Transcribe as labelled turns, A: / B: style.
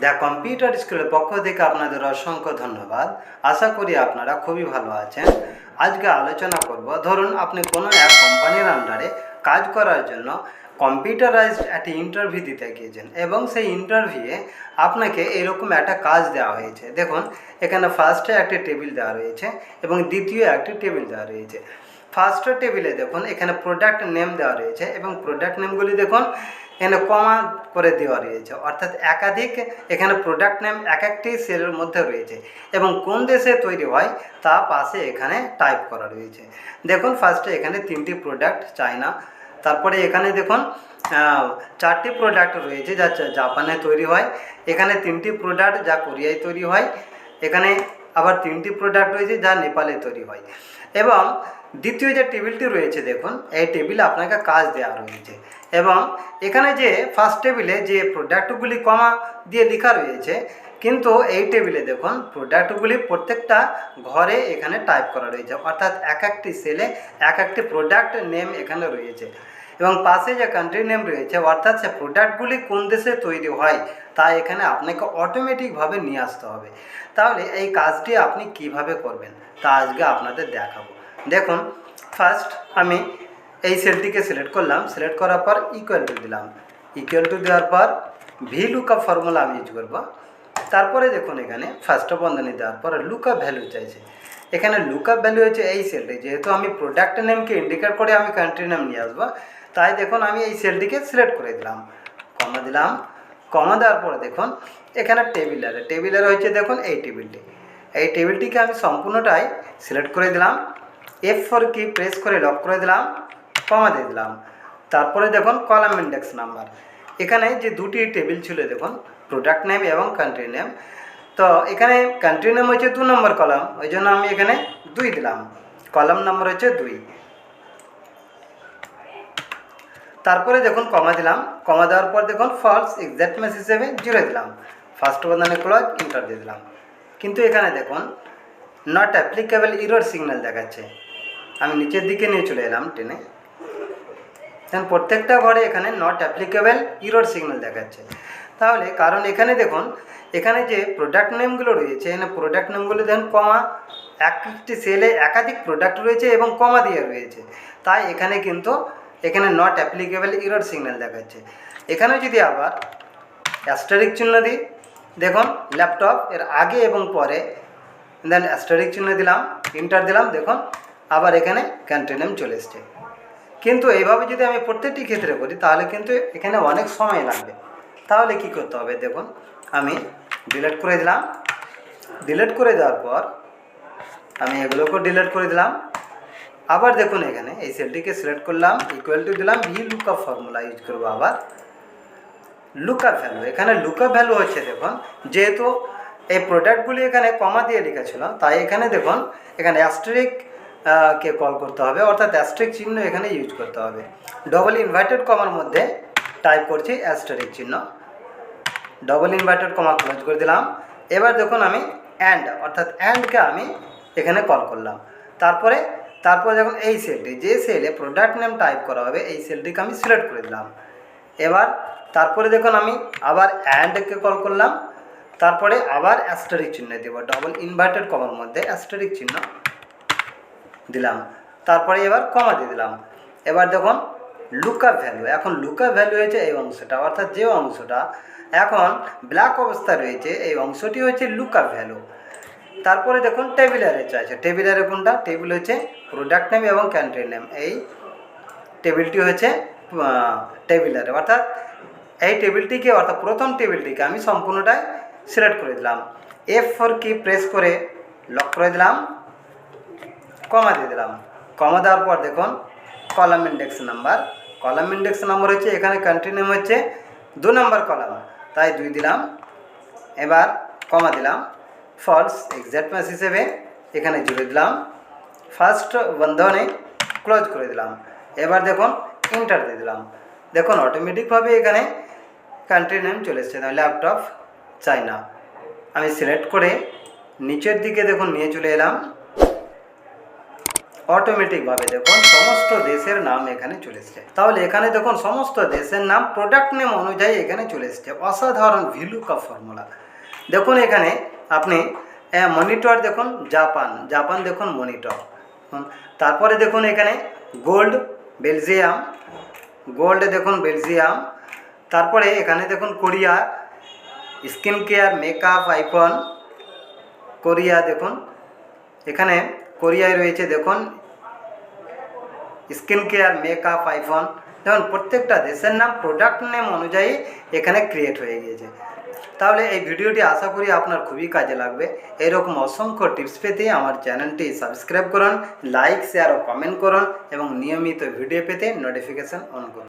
A: The computer স্কুলের পক্ষ থেকে আপনাদের অসংখ্য ধন্যবাদ। আশা করি আপনারা খুবই ভালো আছেন। আজকে আলোচনা করব, ধরুন আপনি কোনো এক কোম্পানির আন্ডারে কাজ করার জন্য কম্পিউটারাইজড একটি ইন্টারভিউ দিতে গিয়েছেন এবং সেই ইন্টারভিউয়ে আপনাকে এরকম একটা কাজ দেওয়া হয়েছে। দেখুন এখানে ফার্স্টে একটি টেবিল দেওয়া রয়েছে এবং দ্বিতীয় একটি টেবিল দেওয়া রয়েছে। ফার্স্ট টেবিলে দেখুন এখানে প্রোডাক্ট নেম দেওয়া রয়েছে এবং প্রোডাক্ট নেমগুলি দেখুন এখানে কমা করে দেওয়া রয়েছে, অর্থাৎ একাধিক এখানে প্রোডাক্ট নেম এক একটি সেলের মধ্যে রয়েছে এবং কোন দেশে তৈরি হয় তা পাশে এখানে টাইপ করা রয়েছে। দেখুন ফার্স্টে এখানে 3টি প্রোডাক্ট চায়না, তারপরে এখানে দেখুন 4টি প্রোডাক্ট রয়েছে যা জাপানে তৈরি হয়, এখানে 3টি প্রোডাক্ট যা কোরিয়ায় তৈরি হয়, এখানে আবার 3টি প্রোডাক্ট রয়েছে যা নেপালে তৈরি হয়। এবং দ্বিতীয় যে টেবিলটি রয়েছে দেখুন এই টেবিলে আপনাকে কাজ দেওয়া রয়েছে এবং এখানে যে ফার্স্ট টেবিলে যে প্রোডাক্টগুলি কমা দিয়ে লেখা রয়েছে, কিন্তু এই টেবিলে দেখুন প্রোডাক্টগুলি প্রত্যেকটা ঘরে এখানে টাইপ করা রয়েছে, অর্থাৎ এক একটি সেলে এক একটি প্রোডাক্ট নেম এখানে রয়েছে এবং পাশে যে কান্ট্রি নেম রয়েছে, অর্থাৎ সে প্রোডাক্টগুলি কোন দেশে তৈরি হয় তা এখানে আপনাকে অটোমেটিকভাবে নিয়ে আসতে হবে। তাহলে এই কাজটি আপনি কিভাবে করবেন তা আজকে আপনাদের দেখাবো। দেখুন ফার্স্ট আমি এই সেলটিকে সিলেক্ট করলাম, সিলেক্ট করার পর ইকুয়াল টু দিলাম, ইকুয়াল টু দেওয়ার পর ভি লুকআপ ফর্মুলা আমি ইউজ করব। তারপরে দেখুন এখানে ফার্স্ট বন্ধনী দেওয়ার পর লুকআপ ভ্যালু চাইছে। এখানে লুকআপ ভ্যালু হচ্ছে এই সেলটি, যেহেতু আমি প্রোডাক্ট নেমকে ইন্ডিকেট করে আমি কান্ট্রি নেম নিয়ে আসবো, তাই দেখুন আমি এই সেলটিকে সিলেক্ট করে দিলাম, কমা দিলাম। কমা দেওয়ার পরে দেখুন এখানে টেবিলারে হচ্ছে দেখুন এই টেবিলটিকে আমি সম্পূর্ণটাই সিলেক্ট করে দিলাম, F4 কি প্রেস করে লক করে দিলাম, কমা দিয়ে দিলাম। তারপরে দেখুন কলাম ইন্ডেক্স নাম্বার, এখানে যে দুটি টেবিল ছিল দেখুন প্রোডাক্ট নেম এবং কান্ট্রি নেম, তো এখানে কান্ট্রি নেম হচ্ছে 2 নম্বর কলাম, ওই জন্য আমি এখানে 2 দিলাম, কলাম নাম্বার হচ্ছে 2। তারপরে দেখুন কমা দিলাম, কমা দেওয়ার পর দেখুন ফলস এক্সাক্ট ম্যাচ হিসেবে 0 দিলাম, ফার্স্ট বন্ধনী ক্লোজ, এন্টার দিয়ে দিলাম। কিন্তু এখানে দেখুন নট অ্যাপ্লিকেবল ইরর সিগন্যাল দেখাচ্ছে। আমি নিচের দিকে নিয়ে চলে এলাম টেনে, দেখুন প্রত্যেকটা ঘরে এখানে নট অ্যাপ্লিকেবল ইরর সিগন্যাল দেখাচ্ছে। তাহলে কারণ এখানে দেখুন এখানে যে প্রোডাক্ট নেমগুলো রয়েছে, এখানে প্রোডাক্ট নেমগুলো দেখুন কমা, একটি সেলে একাধিক প্রোডাক্ট রয়েছে এবং কমা দিয়ে রয়েছে, তাই এখানে কিন্তু এখানে নট অ্যাপ্লিকেবল ইরর সিগন্যাল দেখাচ্ছে। এখানে যদি আবার অ্যাস্টারিক চিহ্ন দিই, দেখুন ল্যাপটপ এর আগে এবং পরে দেন অ্যাস্টারিক চিহ্ন দিলাম, এন্টার দিলাম, দেখুন আবার এখানে কান্ট্রি নেম চলে এসছে। কিন্তু এইভাবে যদি আমি প্রত্যেকটি ক্ষেত্রে করি তাহলে কিন্তু এখানে অনেক সময় লাগবে। তাহলে কি করতে হবে, দেখুন আমি ডিলিট করে দিলাম, ডিলিট করে দেওয়ার পর আমি এগুলোকেও ডিলিট করে দিলাম। আবার দেখুন এখানে এই সেলটিকে সিলেক্ট করলাম, ইকুয়াল টু দিলাম, ভি লুকআপ ফর্মুলা ইউজ করবো। আবার লুকআপ ভ্যালু, এখানে লুকআপ ভ্যালু হচ্ছে দেখুন যেহেতু এই প্রোডাক্টগুলি এখানে কমা দিয়ে লেখা ছিল, তাই এখানে দেখুন এখানে অ্যাস্টারিক কে কল করতে হবে, অর্থাৎ অ্যাস্টারিক চিহ্ন এখানে ইউজ করতে হবে। ডবল ইনভার্টেড কমার মধ্যে টাইপ করছি অ্যাস্টারিক চিহ্ন, ডবল ইনভার্টেড কমা ক্লোজ করে দিলাম। এবার দেখুন আমি অ্যান্ড, অর্থাৎ অ্যান্ডকে আমি এখানে কল করলাম। তারপরে দেখুন এই সেলটি, যে সেলে প্রোডাক্ট নেম টাইপ করা হবে এই সেলটিকে আমি সিলেক্ট করে দিলাম। এবার তারপরে দেখুন আমি আবার অ্যান্ডকে কল করলাম, তারপরে আবার অ্যাস্টারিক চিহ্ন দেব, ডবল ইনভার্টেড কমার মধ্যে অ্যাস্টারিক চিহ্ন দিলাম, তারপরে এবার কমা দিয়ে দিলাম। এবার দেখুন লুকআপ ভ্যালু, এখন লুকআপ ভ্যালু হয়েছে এই অংশটা, অর্থাৎ যে অংশটা এখন ব্ল্যাক অবস্থায় রয়েছে এই অংশটি হচ্ছে লুকআপ ভ্যালু। তারপরে দেখুন টেবিলারে চাইছে, টেবিলারে কোনটা, টেবিল হচ্ছে প্রোডাক্ট নেম এবং কান্ট্রি নেম, এই টেবিলটি হচ্ছে টেবিলারে, অর্থাৎ এই টেবিলটিকে, অর্থাৎ প্রথম টেবিলটিকে আমি সম্পূর্ণটাই সিলেক্ট করে দিলাম। F4 কি প্রেস করে লক করে দিলাম, কমা দিয়ে দিলাম। কমা দেওয়ার পর দেখুন column index number, column index number হচ্ছে এখানে কান্ট্রি নেম হচ্ছে 2 নম্বর কলাম, তাই 2 দিলাম। এবার কমা দিলাম, ফলস এক্সাক্ট ম্যাচ হিসেবে এখানে 0 দিলাম, ফার্স্ট বন্ধনী ক্লোজ করে দিলাম। এবার দেখুন এন্টার দিয়ে দিলাম, দেখুন অটোমেটিকভাবে এখানে কান্ট্রি নেম চলে এসছে, ল্যাপটপ চায়না। আমি সিলেক্ট করে নিচের দিকে দেখুন নিয়ে চলে এলাম, অটোমেটিকভাবে দেখুন সমস্ত দেশের নাম এখানে চলে এসছে। তাহলে এখানে দেখুন সমস্ত দেশের নাম প্রোডাক্ট নেম অনুযায়ী এখানে চলে এসছে। অসাধারণ ভিলুকআপ ফর্মুলা। দেখুন এখানে আপনি মনিটর দেখুন জাপান দেখুন মনিটর। তারপরে দেখুন এখানে গোল্ড বেলজিয়াম। তারপরে এখানে দেখুন Korea, skin care, makeup, iPhone, Korea দেখুন এখানে কোরিয়ায় রয়েছে দেখুন স্কিন কেয়ার, মেকআপ, আইফোন। দেখুন প্রত্যেকটা দেশের নাম প্রোডাক্ট নেম অনুযায়ী এখানে ক্রিয়েট হয়ে গিয়েছে। তাহলে এই ভিডিওটি আশা করি আপনার খুবই কাজে লাগবে। এরকম অসংখ্য টিপস পেতে আমার চ্যানেলটি সাবস্ক্রাইব করুন, লাইক, শেয়ার ও কমেন্ট করুন এবং নিয়মিত ভিডিও পেতে নোটিফিকেশান অন করুন।